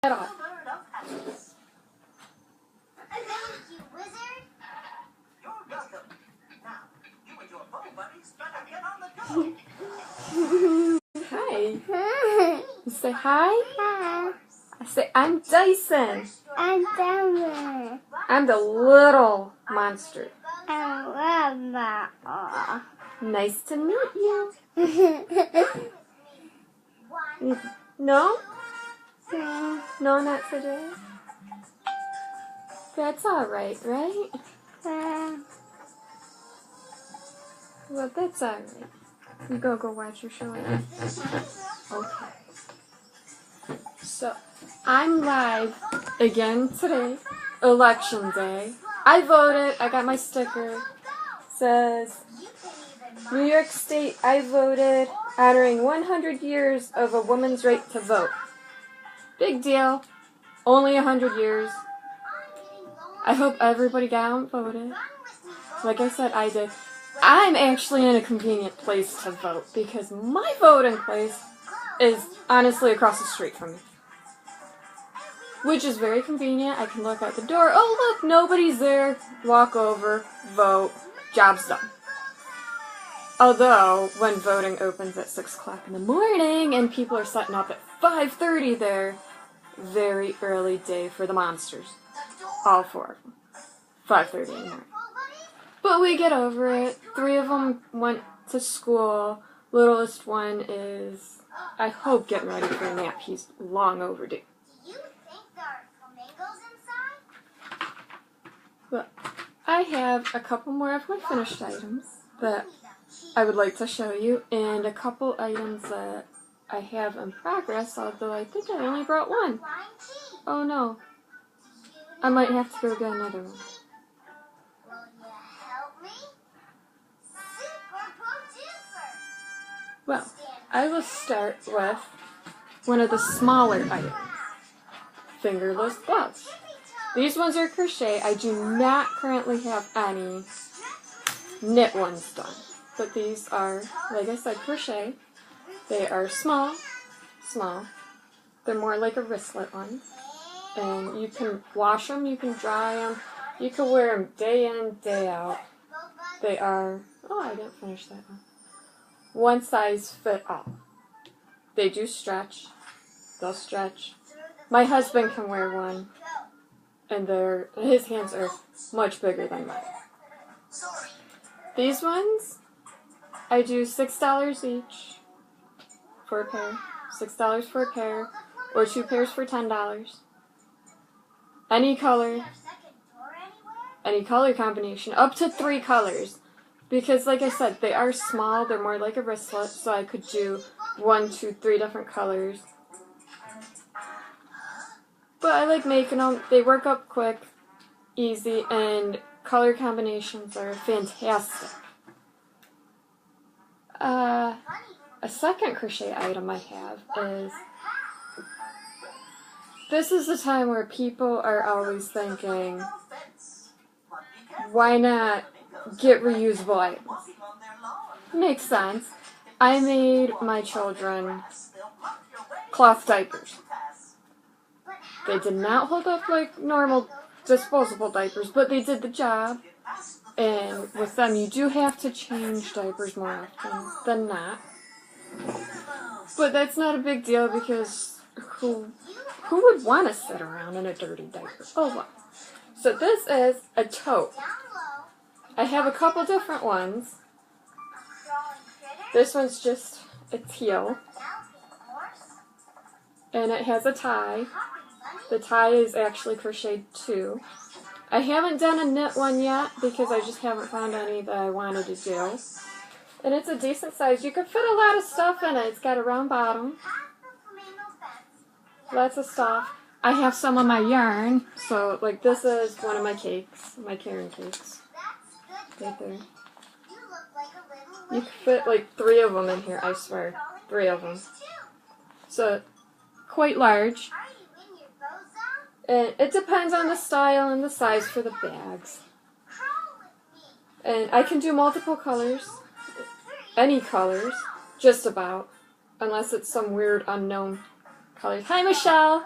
at all. Hi. Say hi. Hi. I say I'm Dyson. I'm Dama. I'm the little monster. I'm Mama. Nice to meet you. No? No, not today. That's alright, right? Well, that's alright. You go watch your show. Okay. So, I'm live again today. Election day. I voted. I got my sticker. Says, New York State, I voted, honoring 100 years of a woman's right to vote. Big deal. Only 100 years. I hope everybody got out and voted. Like I said, I did. I'm actually in a convenient place to vote because my voting place is honestly across the street from me. Which is very convenient. I can look out the door. Oh, look, nobody's there. Walk over, vote. Job's done. Although, when voting opens at 6 o'clock in the morning and people are setting up at 5:30 there, very early day for the monsters. All 4 of them. 5:30 in the morning. But we get over it. 3 of them went to school. Littlest one is, I hope, getting ready for a nap. He's long overdue. Do you think there are flamingos inside? But I have a couple more of my finished items that I would like to show you, and a couple items that I have in progress, although I think I only brought one. Oh no. I might have to go get another one. Well, I will start with one of the smaller items. Fingerless gloves. These ones are crochet. I do not currently have any knit ones done. But these are, like I said, crochet. They are small. They're more like a wristlet one. And you can wash them, you can dry them, you can wear them day in, day out. They are, oh, I didn't finish that one. One size fit all. They do stretch. They'll stretch. My husband can wear one, and his hands are much bigger than mine. These ones, I do $6 each for a pair. $6 for a pair, or 2 pairs for $10. Any color combination, up to 3 colors. Because, like I said, they are small, they're more like a wristlet, so I could do 1, 2, 3 different colors. But I like making them. They work up quick, easy, and color combinations are fantastic. A second crochet item I have is, this is the time where people are always thinking, why not get reusable items? Makes sense. I made my children cloth diapers. They did not hold up like normal disposable diapers, but they did the job. And with them, you do have to change diapers more often than not. But that's not a big deal because who would want to sit around in a dirty diaper? Oh well. So this is a tote. I have a couple different ones. This one's just a teal. And it has a tie. The tie is actually crocheted too. I haven't done a knit one yet because I just haven't found any that I wanted to do. And it's a decent size. You can fit a lot of stuff in it. It's got a round bottom. Lots of stuff. I have some of my yarn. So, like, this is one of my cakes. My Karen cakes. Right there. You can fit, like, 3 of them in here, I swear. 3 of them. So, quite large. And it depends on the style and the size for the bags. And I can do multiple colors. Any colors. Just about. Unless it's some weird unknown colors. Hi, Michelle!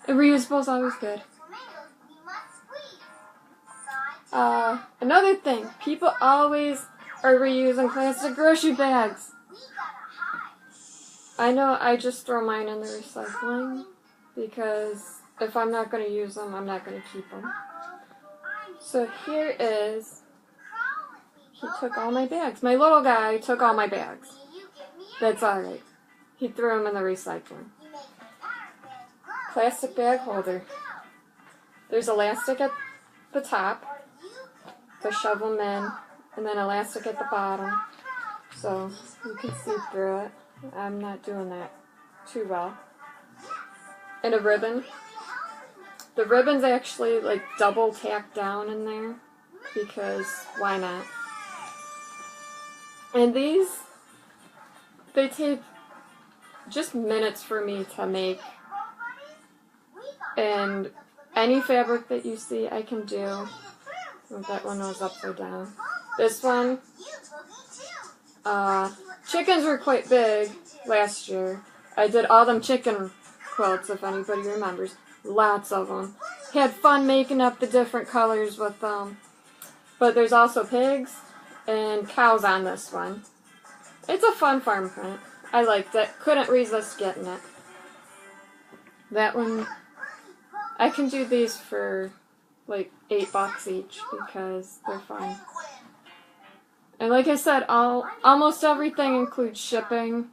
The reusable is always good. Flamingos we must squeeze. Side to Another thing, people always are reusing plastic grocery bags. we gotta hide. I know I just throw mine in the recycling because if I'm not going to use them, I'm not going to keep them. So here is, Crawl with me. he took all my bags. My little guy took all my bags. You give me a That's alright. He threw them in the recycling. You make the parrot bag grow. Plastic bag holder. There's elastic at the top Or you to shove them in, and then elastic at the bottom so you can see through it. I'm not doing that too well. And a ribbon. The ribbon's actually like double tacked down in there because why not? And these, they take just minutes for me to make, and any fabric that you see I can do. Oh, that one was upside down. This one, chickens were quite big last year. I did all them chicken quilts, if anybody remembers. Lots of them. Had fun making up the different colors with them. But there's also pigs and cows on this one. It's a fun farm print. I liked it. Couldn't resist getting it. That one, I can do these for like $8 each because they're fun. And like I said, almost everything includes shipping.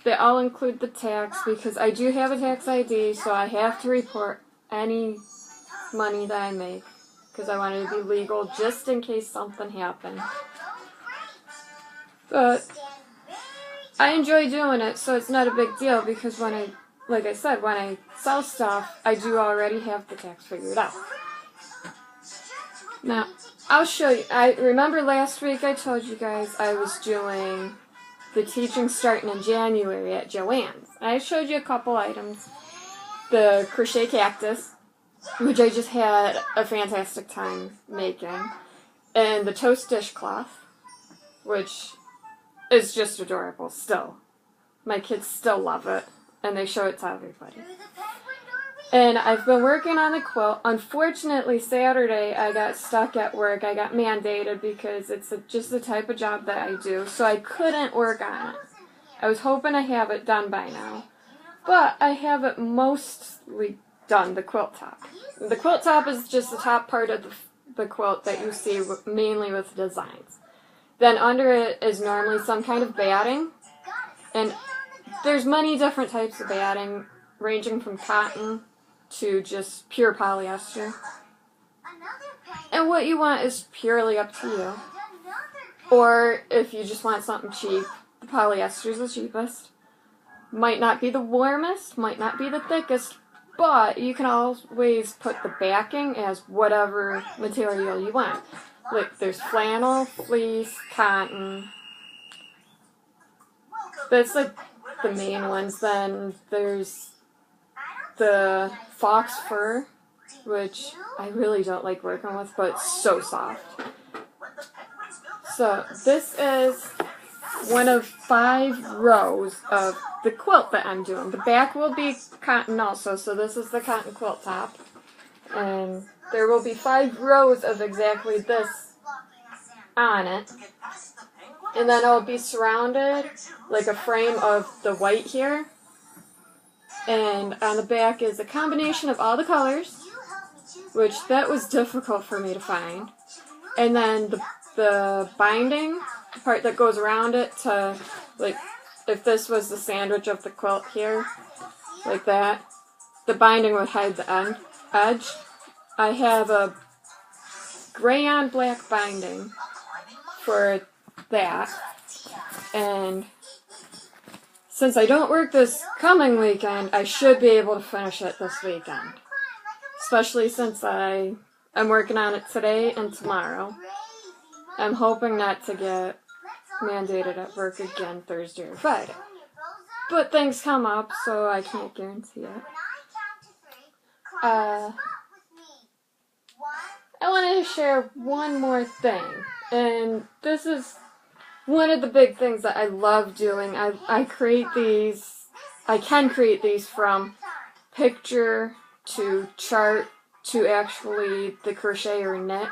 They all include the tax because I do have a tax ID, so I have to report any money that I make because I want it to be legal just in case something happened. But I enjoy doing it, so it's not a big deal because like I said, when I sell stuff, I do already have the tax figured out. Now, I'll show you. I remember last week I told you guys I was doing the teaching starting in January at Joann's. I showed you a couple items. The crochet cactus, which I just had a fantastic time making, and the toast dishcloth, which is just adorable still. My kids still love it, and they show it to everybody. And I've been working on the quilt. Unfortunately, Saturday I got stuck at work. I got mandated because it's just the type of job that I do, so I couldn't work on it. I was hoping to have it done by now. But I have it mostly done, the quilt top. The quilt top is just the top part of the quilt that you see mainly with designs. Then under it is normally some kind of batting. And there's many different types of batting, ranging from cotton to just pure polyester. And what you want is purely up to you. Or if you just want something cheap, the polyester is the cheapest. Might not be the warmest, might not be the thickest, but you can always put the backing as whatever material you want. Like there's flannel, fleece, cotton. That's like the main ones. Then there's the fox fur, which I really don't like working with, but it's so soft. So this is one of 5 rows of the quilt that I'm doing. The back will be cotton also, so this is the cotton quilt top. And there will be 5 rows of exactly this on it. And then it'll be surrounded like a frame of the white here. And on the back is a combination of all the colors, which that was difficult for me to find. And then the binding, the part that goes around it to, like, if this was the sandwich of the quilt here, like that, the binding would hide the edge. I have a gray on black binding for that. And since I don't work this coming weekend, I should be able to finish it this weekend. Especially since I'm working on it today and tomorrow. I'm hoping not to get mandated at work again Thursday or Friday. But things come up, so I can't guarantee it. I wanted to share one more thing. And this is one of the big things that I love doing. I create these, I can create these from picture to chart to actually the crochet or knit.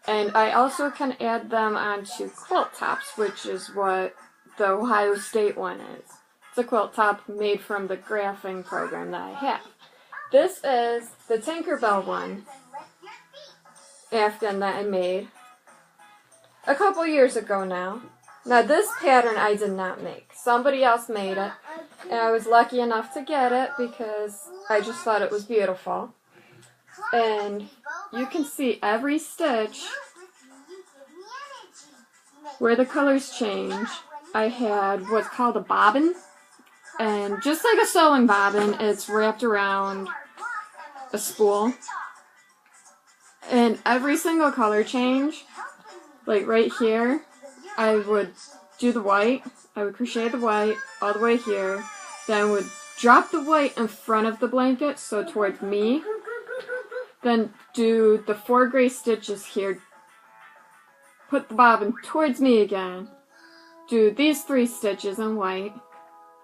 And I also can add them onto quilt tops, which is what the Ohio State one is. It's a quilt top made from the graphing program that I have. This is the Tinkerbell one, Afghan that I made a couple years ago now. Now this pattern I did not make. Somebody else made it, and I was lucky enough to get it because I just thought it was beautiful. And you can see every stitch where the colors change. I had what's called a bobbin, and just like a sewing bobbin, it's wrapped around a spool. And every single color change, like right here, I would do the white, I would crochet the white all the way here, then would drop the white in front of the blanket, so towards me, then do the 4 gray stitches here, put the bobbin towards me again, do these 3 stitches in white,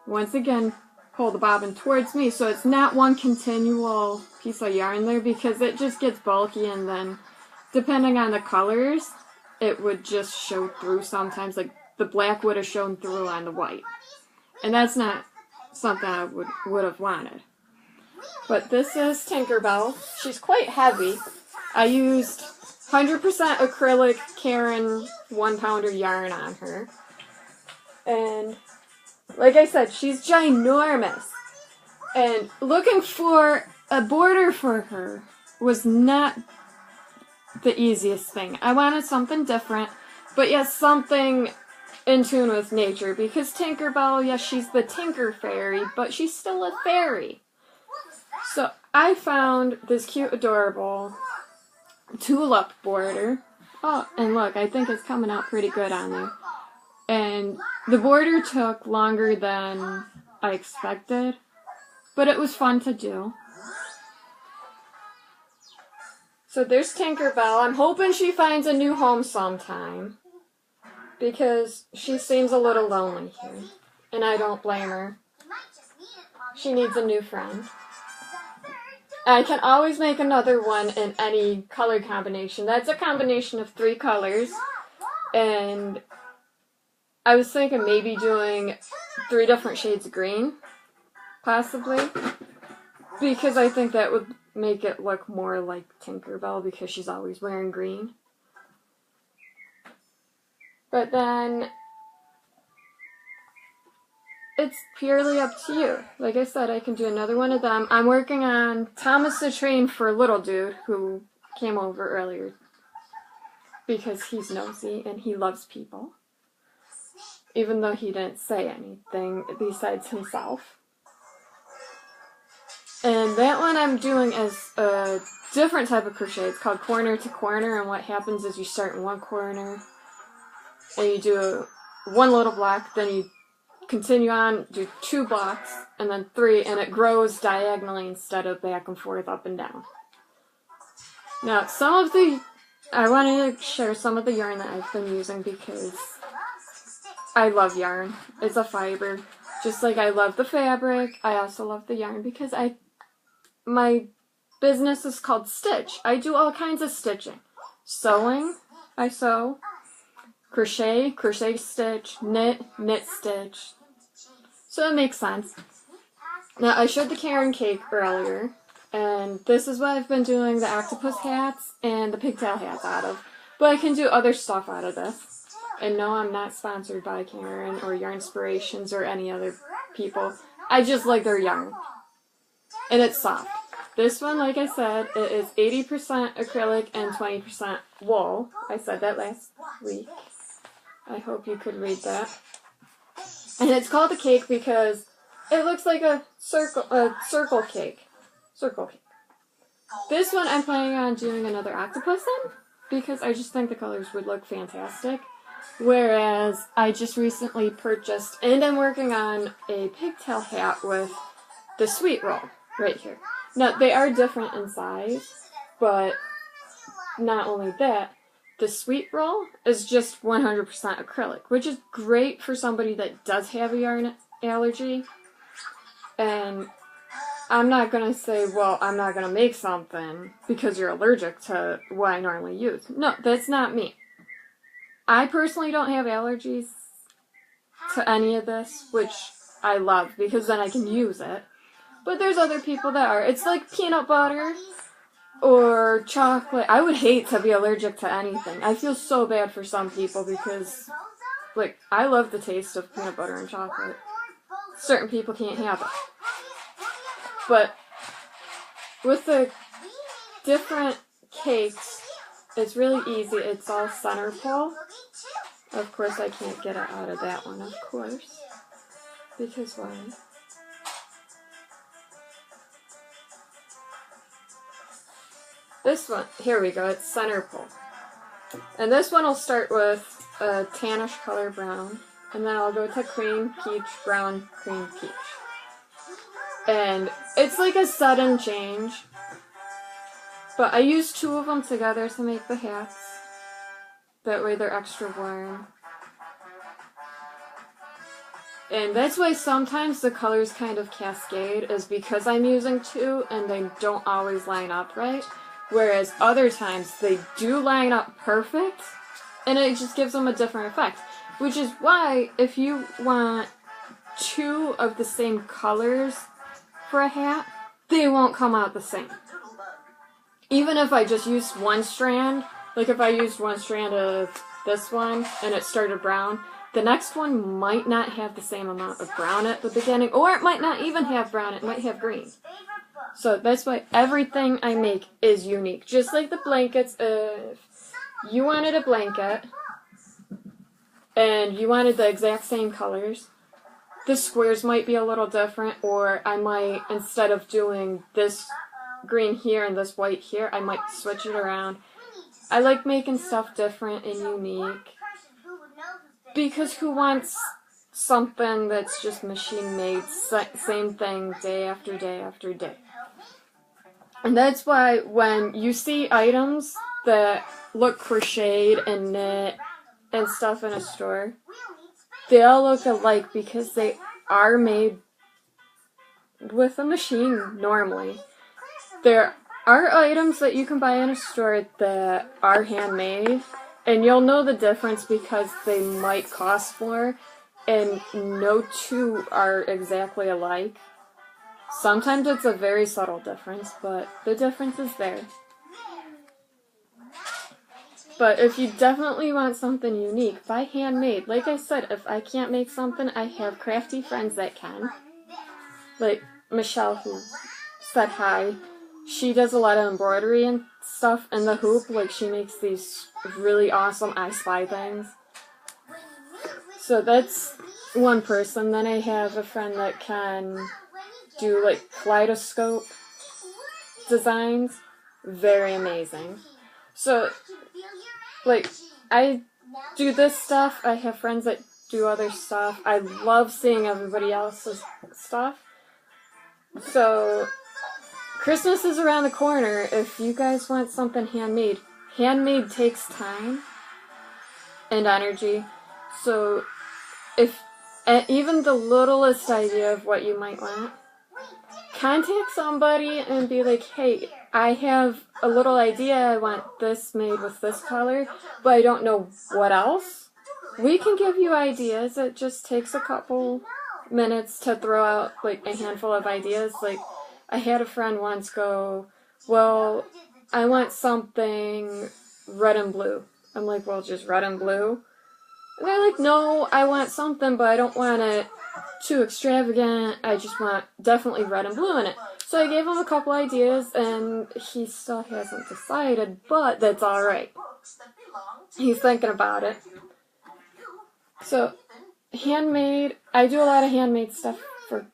once again pull the bobbin towards me, so it's not one continual piece of yarn there because it just gets bulky, and then depending on the colors, it would just show through sometimes, like the black would have shown through on the white. And that's not something I would have wanted. But this is Tinkerbell. She's quite heavy. I used 100% acrylic Caron 1-pounder yarn on her. And like I said, she's ginormous. And looking for a border for her was not the easiest thing. I wanted something different, but yet something in tune with nature, because Tinkerbell, yes, she's the Tinker Fairy, but she's still a fairy. So I found this cute, adorable tulip border. Oh, and look, I think it's coming out pretty good on there. And the border took longer than I expected, but it was fun to do. So there's Tinkerbell. I'm hoping she finds a new home sometime, because she seems a little lonely here, and I don't blame her. She needs a new friend. I can always make another one in any color combination. That's a combination of 3 colors, and I was thinking maybe doing 3 different shades of green, possibly, because I think that would make it look more like Tinkerbell because she's always wearing green. But then it's purely up to you. Like I said, I can do another one of them. I'm working on Thomas the Train for Little Dude, who came over earlier because he's nosy and he loves people, even though he didn't say anything besides himself. And that one I'm doing as a different type of crochet. It's called corner to corner, and what happens is you start in one corner and you do 1 little block, then you continue on, do 2 blocks, and then 3, and it grows diagonally instead of back and forth, up and down. Now, I wanted to share some of the yarn that I've been using because I love yarn. It's a fiber. Just like I love the fabric, I also love the yarn because my business is called Stitch. I do all kinds of stitching. Sewing, I sew. Crochet, crochet stitch, knit, knit stitch. So it makes sense. Now, I showed the Caron cake earlier, and this is what I've been doing the octopus hats and the pigtail hats out of. But I can do other stuff out of this. And no, I'm not sponsored by Caron or Yarnspirations or any other people. I just like their yarn. And it's soft. This one, like I said, it is 80% acrylic and 20% wool. I said that last week. I hope you could read that. And it's called a cake because it looks like a circle cake. Circle cake. This one I'm planning on doing another octopus in because I just think the colors would look fantastic. Whereas I just recently purchased, and I'm working on a pigtail hat with the sweet roll right here. Now, they are different in size, but not only that, the sweet roll is just 100% acrylic, which is great for somebody that does have a yarn allergy. And I'm not gonna say, well, I'm not gonna make something because you're allergic to what I normally use. No, that's not me. I personally don't have allergies to any of this, which I love because then I can use it. But there's other people that are. It's like peanut butter or chocolate. I would hate to be allergic to anything. I feel so bad for some people because, like, I love the taste of peanut butter and chocolate. Certain people can't have it. But with the different cakes, it's really easy. It's all center pull. Of course, I can't get it out of that one, of course. Because why? This one, here we go, it's center pull. And this one will start with a tannish color brown. And then I'll go to cream, peach, brown, cream, peach. And it's like a sudden change. But I use two of them together to make the hats. That way they're extra warm. And that's why sometimes the colors kind of cascade, is because I'm using two and they don't always line up right. Whereas other times they do line up perfect and it just gives them a different effect. Which is why if you want two of the same colors for a hat, they won't come out the same. Even if I just used one strand, like if I used one strand of this one and it started brown, the next one might not have the same amount of brown at the beginning, or it might not even have brown, it might have green. So that's why everything I make is unique. Just like the blankets, if you wanted a blanket and you wanted the exact same colors, the squares might be a little different, or I might, instead of doing this green here and this white here, I might switch it around. I like making stuff different and unique. Because who wants something that's just machine made, same thing day after day after day? And that's why when you see items that look crocheted and knit and stuff in a store, they all look alike because they are made with a machine normally. There are items that you can buy in a store that are handmade, and you'll know the difference because they might cost more, and no two are exactly alike. Sometimes it's a very subtle difference, but the difference is there. But if you definitely want something unique, buy handmade. Like I said, if I can't make something, I have crafty friends that can. Like Michelle, who said hi. She does a lot of embroidery and stuff, and the hoop, like she makes these really awesome I Spy things. So that's one person. Then I have a friend that can do like kaleidoscope designs. Very amazing. So, like, I do this stuff. I have friends that do other stuff. I love seeing everybody else's stuff. So, Christmas is around the corner. If you guys want something handmade, handmade takes time and energy. So, if even the littlest idea of what you might want, contact somebody and be like, hey, I have a little idea. I want this made with this color, but I don't know what else. We can give you ideas. It just takes a couple minutes to throw out like a handful of ideas. Like, I had a friend once go, well, I want something red and blue. I'm like, well, just red and blue? And they're like, no, I want something, but I don't want it too extravagant. I just want definitely red and blue in it. So I gave him a couple ideas, and he still hasn't decided, but that's alright. He's thinking about it. So, handmade, I do a lot of handmade stuff for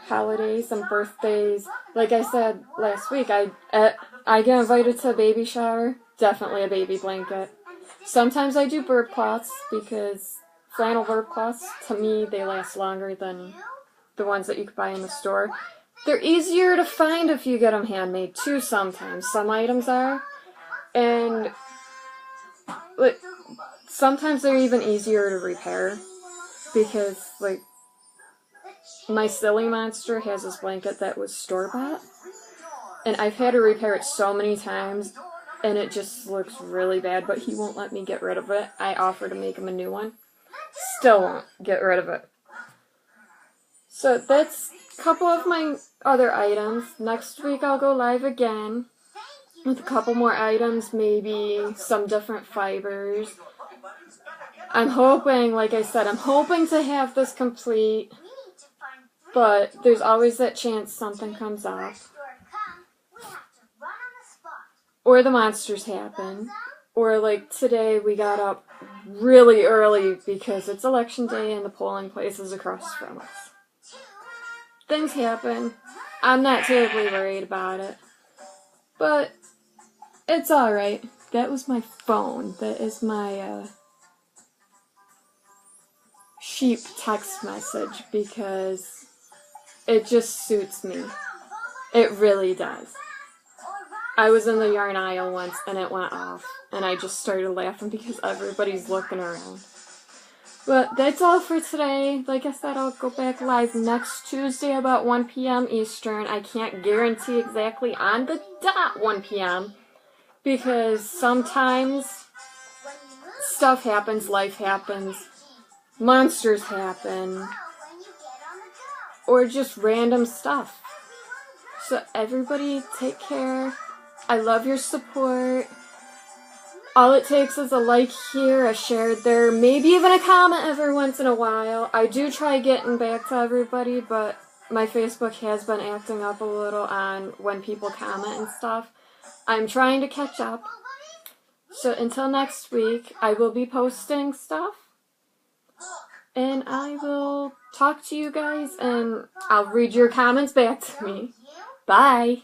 holidays and birthdays. Like I said last week, I get invited to a baby shower, definitely a baby blanket. Sometimes I do burp cloths because flannel burp cloths, to me, they last longer than the ones that you could buy in the store. They're easier to find if you get them handmade too sometimes. Some items are. And like, sometimes they're even easier to repair because, like, my Silly Monster has this blanket that was store-bought, and I've had to repair it so many times, and it just looks really bad, but he won't let me get rid of it. I offer to make him a new one. Still won't get rid of it. So that's a couple of my other items. Next week I'll go live again with a couple more items, maybe some different fibers. I'm hoping, like I said, I'm hoping to have this complete, but there's always that chance something comes up. Or the monsters happen. Or like today we got up really early because it's election day and the polling place is across from us. Things happen. I'm not terribly worried about it. But it's alright. That was my phone. That is my sheep text message because it just suits me. It really does. I was in the yarn aisle once and it went off and I just started laughing because everybody's looking around. But that's all for today. Like I said, I'll go back live next Tuesday about 1 p.m. Eastern. I can't guarantee exactly on the dot 1 p.m. because sometimes stuff happens, life happens, monsters happen, or just random stuff. So everybody take care. I love your support. All it takes is a like here, a share there, maybe even a comment every once in a while. I do try getting back to everybody, but my Facebook has been acting up a little on when people comment and stuff. I'm trying to catch up. So until next week, I will be posting stuff. And I will talk to you guys and I'll read your comments back to me. Bye.